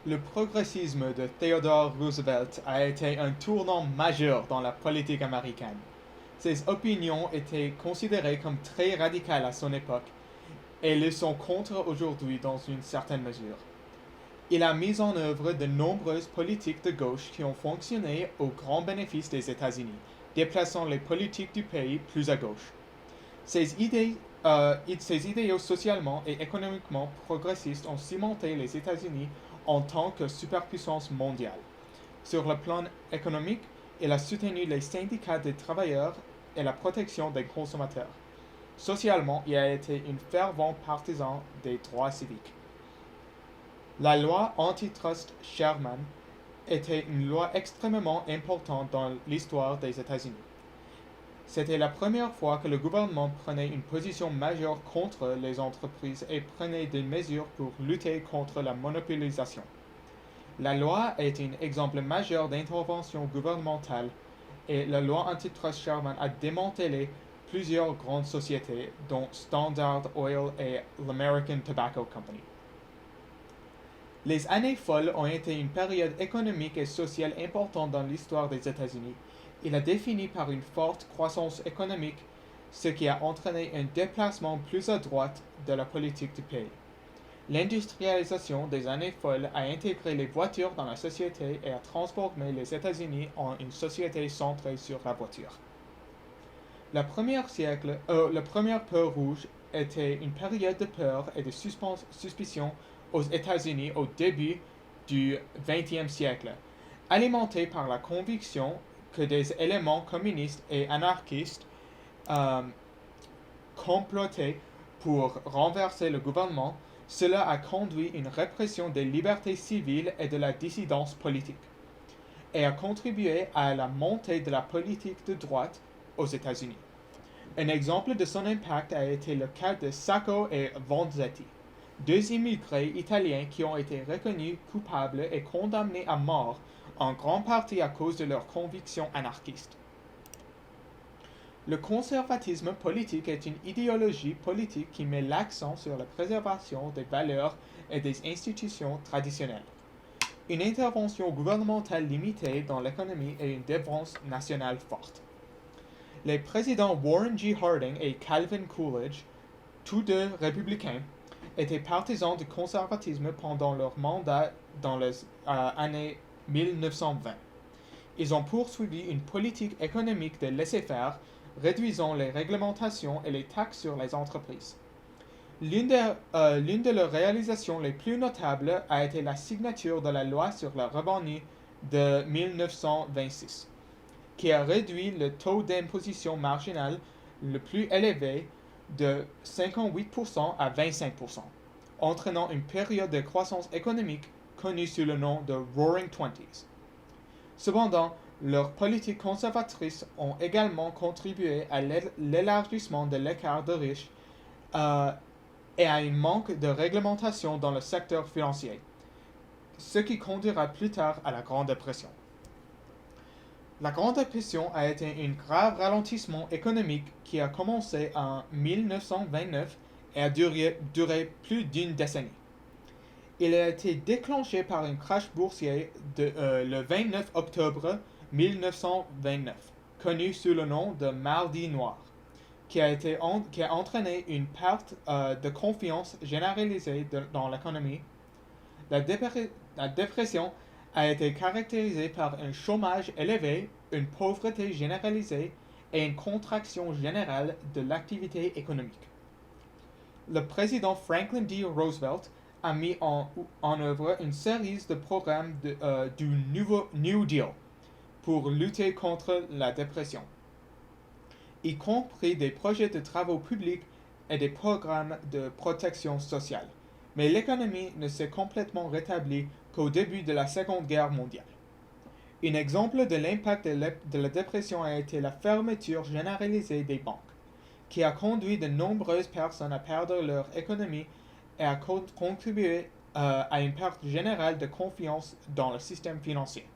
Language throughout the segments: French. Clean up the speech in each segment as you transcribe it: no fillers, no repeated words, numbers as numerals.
Le progressisme de Theodore Roosevelt a été un tournant majeur dans la politique américaine. Ses opinions étaient considérées comme très radicales à son époque et le sont contre aujourd'hui dans une certaine mesure. Il a mis en œuvre de nombreuses politiques de gauche qui ont fonctionné au grand bénéfice des États-Unis, déplaçant les politiques du pays plus à gauche. Ses idéaux socialement et économiquement progressistes ont cimenté les États-Unis en tant que superpuissance mondiale. Sur le plan économique, il a soutenu les syndicats des travailleurs et la protection des consommateurs. Socialement, il a été un fervent partisan des droits civiques. La loi antitrust Sherman était une loi extrêmement importante dans l'histoire des États-Unis. C'était la première fois que le gouvernement prenait une position majeure contre les entreprises et prenait des mesures pour lutter contre la monopolisation. La loi est un exemple majeur d'intervention gouvernementale et la loi antitrust Sherman a démantelé plusieurs grandes sociétés dont Standard Oil et l'American Tobacco Company. Les années folles ont été une période économique et sociale importante dans l'histoire des États-Unis. Il a défini par une forte croissance économique, ce qui a entraîné un déplacement plus à droite de la politique du pays. L'industrialisation des années folles a intégré les voitures dans la société et a transformé les États-Unis en une société centrée sur la voiture. La première peur rouge était une période de peur et de suspicion aux États-Unis au début du XXe siècle, alimentée par la conviction que des éléments communistes et anarchistes euh, complotaient pour renverser le gouvernement. Cela a conduit à une répression des libertés civiles et de la dissidence politique, et a contribué à la montée de la politique de droite aux États-Unis. Un exemple de son impact a été le cas de Sacco et Vanzetti, deux immigrés italiens qui ont été reconnus coupables et condamnés à mort en grande partie à cause de leurs convictions anarchistes. Le conservatisme politique est une idéologie politique qui met l'accent sur la préservation des valeurs et des institutions traditionnelles. Une intervention gouvernementale limitée dans l'économie et une défense nationale forte. Les présidents Warren G. Harding et Calvin Coolidge, tous deux républicains, étaient partisans du conservatisme pendant leur mandat dans les années 1920. Ils ont poursuivi une politique économique de laisser-faire, réduisant les réglementations et les taxes sur les entreprises. L'une de leurs réalisations les plus notables a été la signature de la loi sur le revenu de 1926, qui a réduit le taux d'imposition marginal le plus élevé de 58% à 25%, entraînant une période de croissance économique connue sous le nom de Roaring Twenties. Cependant, leurs politiques conservatrices ont également contribué à l'élargissement de l'écart de riches et à un manque de réglementation dans le secteur financier, ce qui conduira plus tard à la Grande Dépression. La Grande Dépression a été un grave ralentissement économique qui a commencé en 1929 et a duré plus d'une décennie. Il a été déclenché par un crash boursier le 29 octobre 1929, connu sous le nom de Mardi Noir, qui a entraîné une perte de confiance généralisée dans l'économie. La dépression a été caractérisée par un chômage élevé, une pauvreté généralisée et une contraction générale de l'activité économique. Le président Franklin D. Roosevelt a mis en œuvre une série de programmes du nouveau New Deal pour lutter contre la dépression, y compris des projets de travaux publics et des programmes de protection sociale. Mais l'économie ne s'est complètement rétablie qu'au début de la Seconde Guerre mondiale. Un exemple de l'impact de la dépression a été la fermeture généralisée des banques, qui a conduit de nombreuses personnes à perdre leur économie et a contribué à une perte générale de confiance dans le système financier.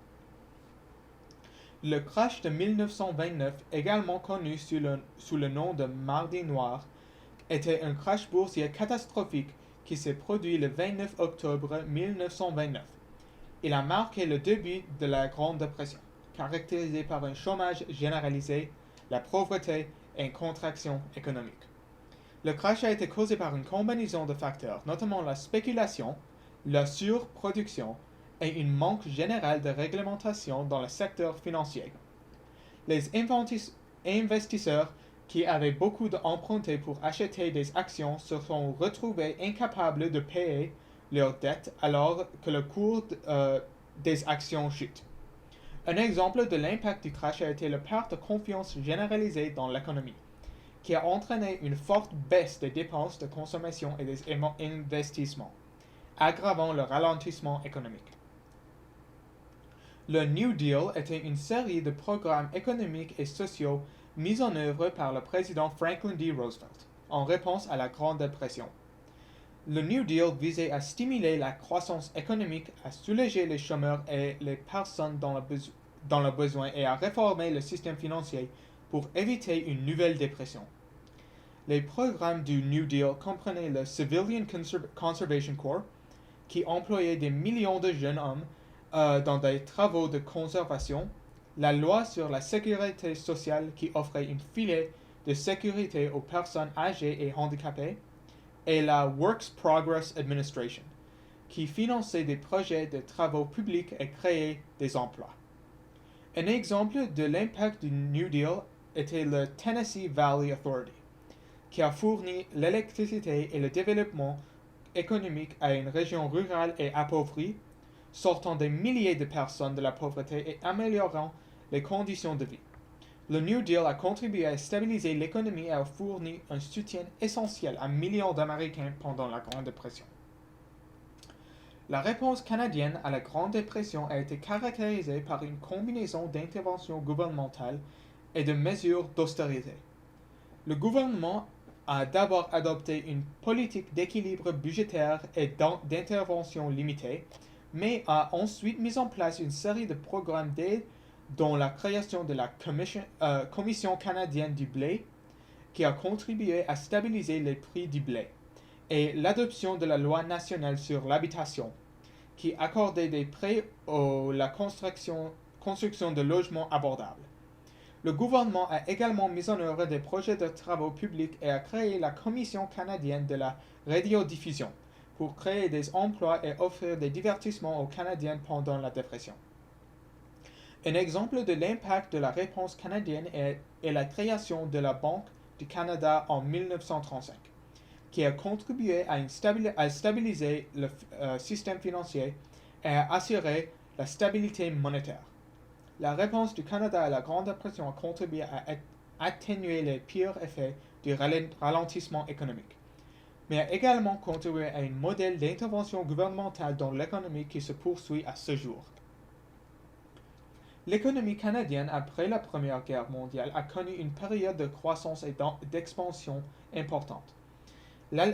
Le crash de 1929, également connu sous le nom de Mardi Noir, était un crash boursier catastrophique qui s'est produit le 29 octobre 1929 Il a marqué le début de la Grande Dépression, caractérisée par un chômage généralisé, la pauvreté et une contraction économique. Le crash a été causé par une combinaison de facteurs, notamment la spéculation, la surproduction et une manque général de réglementation dans le secteur financier. Les investisseurs qui avaient beaucoup d'empruntés pour acheter des actions se sont retrouvés incapables de payer leurs dettes alors que le cours des actions chute. Un exemple de l'impact du crash a été la perte de confiance généralisée dans l'économie, qui a entraîné une forte baisse des dépenses de consommation et des investissements, aggravant le ralentissement économique. Le New Deal était une série de programmes économiques et sociaux mis en œuvre par le président Franklin D. Roosevelt en réponse à la Grande Dépression. Le New Deal visait à stimuler la croissance économique, à soulager les chômeurs et les personnes dans le besoin et à réformer le système financier pour éviter une nouvelle dépression. Les programmes du New Deal comprenaient le Civilian Conservation Corps, qui employait des millions de jeunes hommes dans des travaux de conservation, la loi sur la sécurité sociale qui offrait une filet de sécurité aux personnes âgées et handicapées, et la Works Progress Administration, qui finançait des projets de travaux publics et créait des emplois. Un exemple de l'impact du New Deal était le Tennessee Valley Authority, qui a fourni l'électricité et le développement économique à une région rurale et appauvrie, sortant des milliers de personnes de la pauvreté et améliorant les conditions de vie. Le New Deal a contribué à stabiliser l'économie et a fourni un soutien essentiel à millions d'Américains pendant la Grande Dépression. La réponse canadienne à la Grande Dépression a été caractérisée par une combinaison d'interventions gouvernementales et de mesures d'austérité. Le gouvernement a d'abord adopté une politique d'équilibre budgétaire et d'intervention limitée, mais a ensuite mis en place une série de programmes d'aide dont la création de la Commission canadienne du blé, qui a contribué à stabiliser les prix du blé, et l'adoption de la loi nationale sur l'habitation, qui accordait des prêts à la construction de logements abordables. Le gouvernement a également mis en œuvre des projets de travaux publics et a créé la Commission canadienne de la radiodiffusion pour créer des emplois et offrir des divertissements aux Canadiens pendant la dépression. Un exemple de l'impact de la réponse canadienne est la création de la Banque du Canada en 1935, qui a contribué à stabiliser le système financier et à assurer la stabilité monétaire. La réponse du Canada à la Grande Dépression a contribué à atténuer les pires effets du ralentissement économique, mais a également contribué à un modèle d'intervention gouvernementale dans l'économie qui se poursuit à ce jour. L'économie canadienne après la Première Guerre mondiale a connu une période de croissance et d'expansion importante,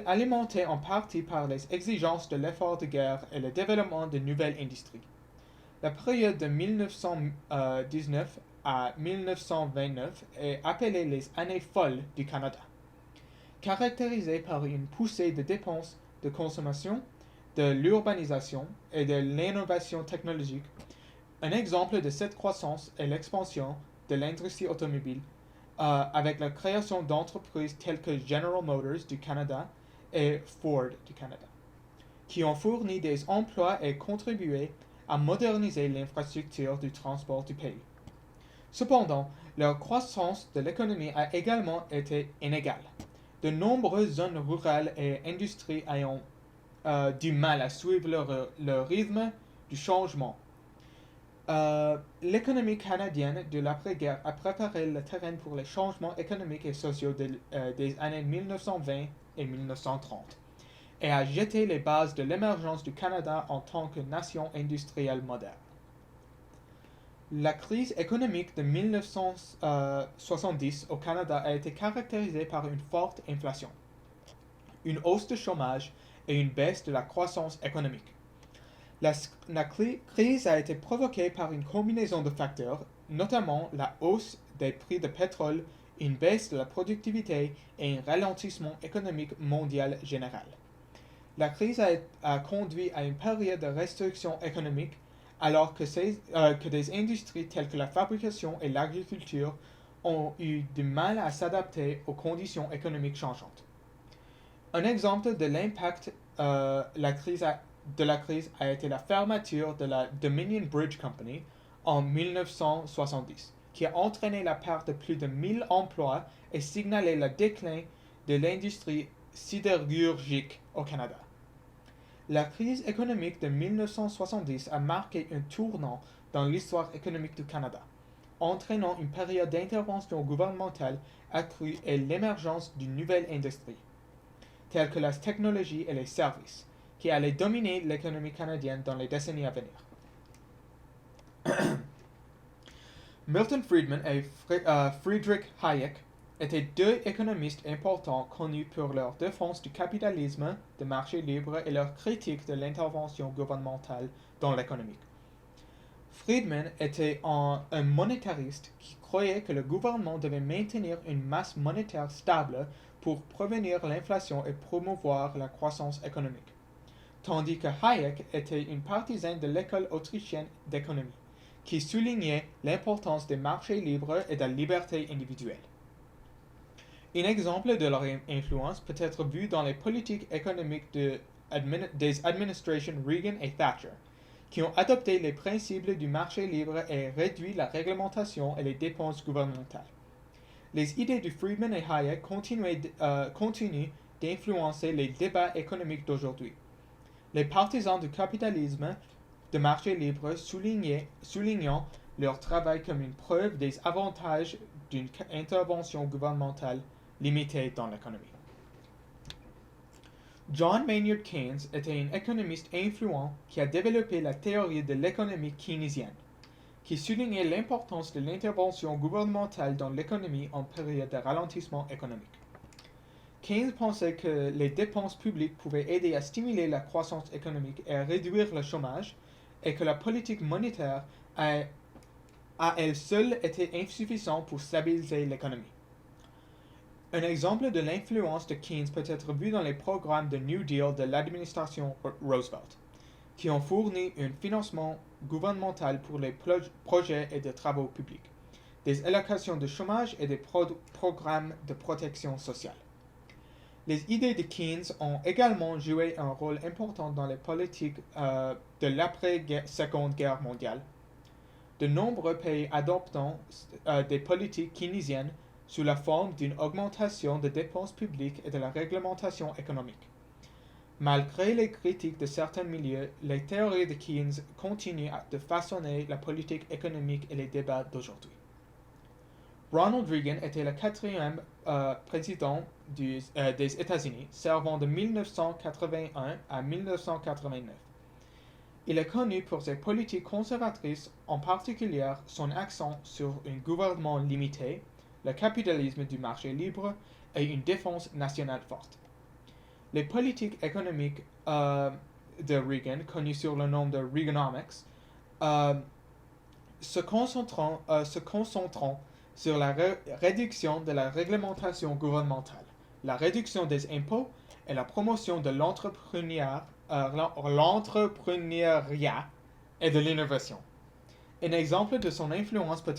alimentée en partie par les exigences de l'effort de guerre et le développement de nouvelles industries. La période de 1919 à 1929 est appelée les années folles du Canada, caractérisée par une poussée de dépenses de consommation, de l'urbanisation et de l'innovation technologique. Un exemple de cette croissance est l'expansion de l'industrie automobile avec la création d'entreprises telles que General Motors du Canada et Ford du Canada, qui ont fourni des emplois et contribué à moderniser l'infrastructure du transport du pays. Cependant, la croissance de l'économie a également été inégale. De nombreuses zones rurales et industries ayant du mal à suivre le rythme du changement. L'économie canadienne de l'après-guerre a préparé le terrain pour les changements économiques et sociaux des années 1920 et 1930 et a jeté les bases de l'émergence du Canada en tant que nation industrielle moderne. La crise économique de 1970 au Canada a été caractérisée par une forte inflation, une hausse de chômage et une baisse de la croissance économique. La crise a été provoquée par une combinaison de facteurs, notamment la hausse des prix de pétrole, une baisse de la productivité et un ralentissement économique mondial général. La crise a conduit à une période de restriction économique alors que des industries telles que la fabrication et l'agriculture ont eu du mal à s'adapter aux conditions économiques changeantes. Un exemple de l'impact de la crise a été la fermeture de la Dominion Bridge Company en 1970, qui a entraîné la perte de plus de 1000 emplois et signalé le déclin de l'industrie sidérurgique au Canada. La crise économique de 1970 a marqué un tournant dans l'histoire économique du Canada, entraînant une période d'intervention gouvernementale accrue et l'émergence d'une nouvelle industrie, telle que la technologie et les services, qui allait dominer l'économie canadienne dans les décennies à venir. Milton Friedman et Friedrich Hayek étaient deux économistes importants connus pour leur défense du capitalisme de marché libre et leur critique de l'intervention gouvernementale dans l'économie. Friedman était un monétariste qui croyait que le gouvernement devait maintenir une masse monétaire stable pour prévenir l'inflation et promouvoir la croissance économique, tandis que Hayek était une partisane de l'école autrichienne d'économie, qui soulignait l'importance des marchés libres et de la liberté individuelle. Un exemple de leur influence peut être vu dans les politiques économiques des administrations Reagan et Thatcher, qui ont adopté les principes du marché libre et réduit la réglementation et les dépenses gouvernementales. Les idées de Friedman et Hayek continuent d'influencer les débats économiques d'aujourd'hui. Les partisans du capitalisme de marché libre soulignant leur travail comme une preuve des avantages d'une intervention gouvernementale limitée dans l'économie. John Maynard Keynes était un économiste influent qui a développé la théorie de l'économie keynésienne, qui soulignait l'importance de l'intervention gouvernementale dans l'économie en période de ralentissement économique. Keynes pensait que les dépenses publiques pouvaient aider à stimuler la croissance économique et à réduire le chômage, et que la politique monétaire à elle seule était insuffisante pour stabiliser l'économie. Un exemple de l'influence de Keynes peut être vu dans les programmes de New Deal de l'administration Roosevelt, qui ont fourni un financement gouvernemental pour les projets et des travaux publics, des allocations de chômage et des programmes de protection sociale. Les idées de Keynes ont également joué un rôle important dans les politiques de l'après-Seconde Guerre mondiale. De nombreux pays adoptant des politiques keynésiennes sous la forme d'une augmentation des dépenses publiques et de la réglementation économique. Malgré les critiques de certains milieux, les théories de Keynes continuent de façonner la politique économique et les débats d'aujourd'hui. Ronald Reagan était le quatrième président des États-Unis, servant de 1981 à 1989. Il est connu pour ses politiques conservatrices, en particulier son accent sur un gouvernement limité, le capitalisme du marché libre et une défense nationale forte. Les politiques économiques de Reagan, connues sous le nom de Reaganomics, se concentrant sur la réduction de la réglementation gouvernementale, la réduction des impôts et la promotion de l'entrepreneuriat et de l'innovation. Un exemple de son influence peut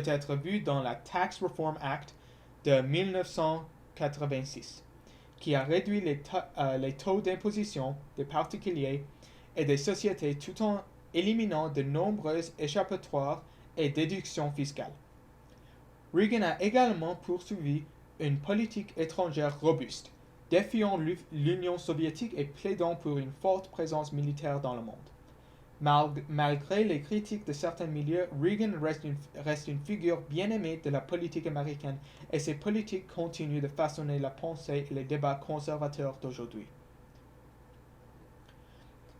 être vu dans la Tax Reform Act de 1986, qui a réduit les taux d'imposition des particuliers et des sociétés tout en éliminant de nombreuses échappatoires et déductions fiscales. Reagan a également poursuivi une politique étrangère robuste, défiant l'Union soviétique et plaidant pour une forte présence militaire dans le monde. Malgré les critiques de certains milieux, Reagan reste une figure bien aimée de la politique américaine et ses politiques continuent de façonner la pensée et les débats conservateurs d'aujourd'hui.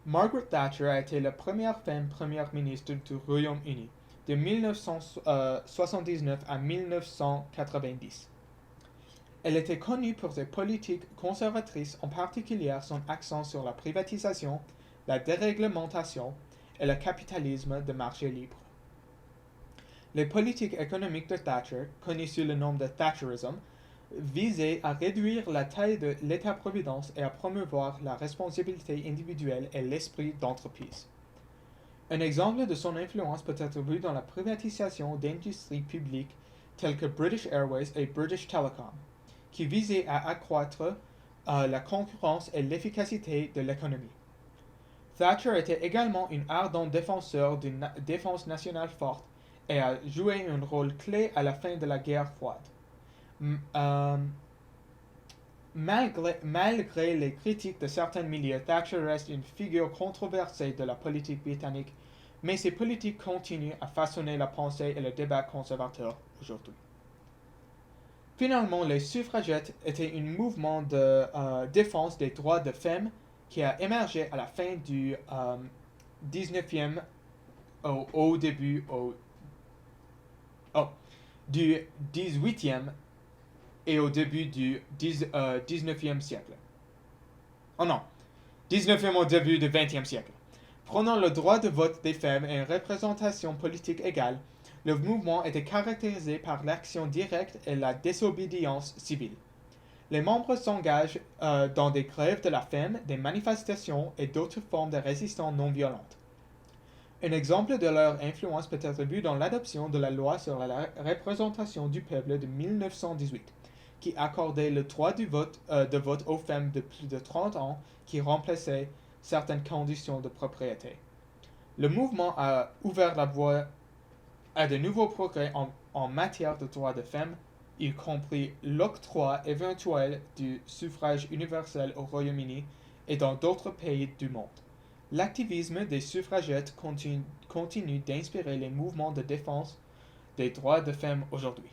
Margaret Thatcher a été la première femme première ministre du Royaume-Uni de 1979 à 1990. Elle était connue pour ses politiques conservatrices, en particulier son accent sur la privatisation, la déréglementation et le capitalisme de marché libre. Les politiques économiques de Thatcher, connues sous le nom de Thatcherism, visaient à réduire la taille de l'État-providence et à promouvoir la responsabilité individuelle et l'esprit d'entreprise. Un exemple de son influence peut être vu dans la privatisation d'industries publiques telles que British Airways et British Telecom, qui visaient à accroître la concurrence et l'efficacité de l'économie. Thatcher était également un ardent défenseur d'une défense nationale forte et a joué un rôle clé à la fin de la guerre froide. Malgré les critiques de certains milieux, Thatcher reste une figure controversée de la politique britannique, mais ses politiques continuent à façonner la pensée et le débat conservateur aujourd'hui. Finalement, les suffragettes étaient un mouvement de défense des droits des femmes qui a émergé à la fin du 19e au début du 18e et au début du 19e siècle. Oh non, 19e au début du 20e siècle. Prenant le droit de vote des femmes et une représentation politique égale, le mouvement était caractérisé par l'action directe et la désobéissance civile. Les membres s'engagent dans des grèves de la faim, des manifestations et d'autres formes de résistance non violente. Un exemple de leur influence peut être vu dans l'adoption de la loi sur la représentation du peuple de 1918, qui accordait le droit de vote aux femmes de plus de 30 ans qui remplaçait certaines conditions de propriété. Le mouvement a ouvert la voie à de nouveaux progrès en matière de droits des femmes, y compris l'octroi éventuel du suffrage universel au Royaume-Uni et dans d'autres pays du monde. L'activisme des suffragettes continue d'inspirer les mouvements de défense des droits des femmes aujourd'hui.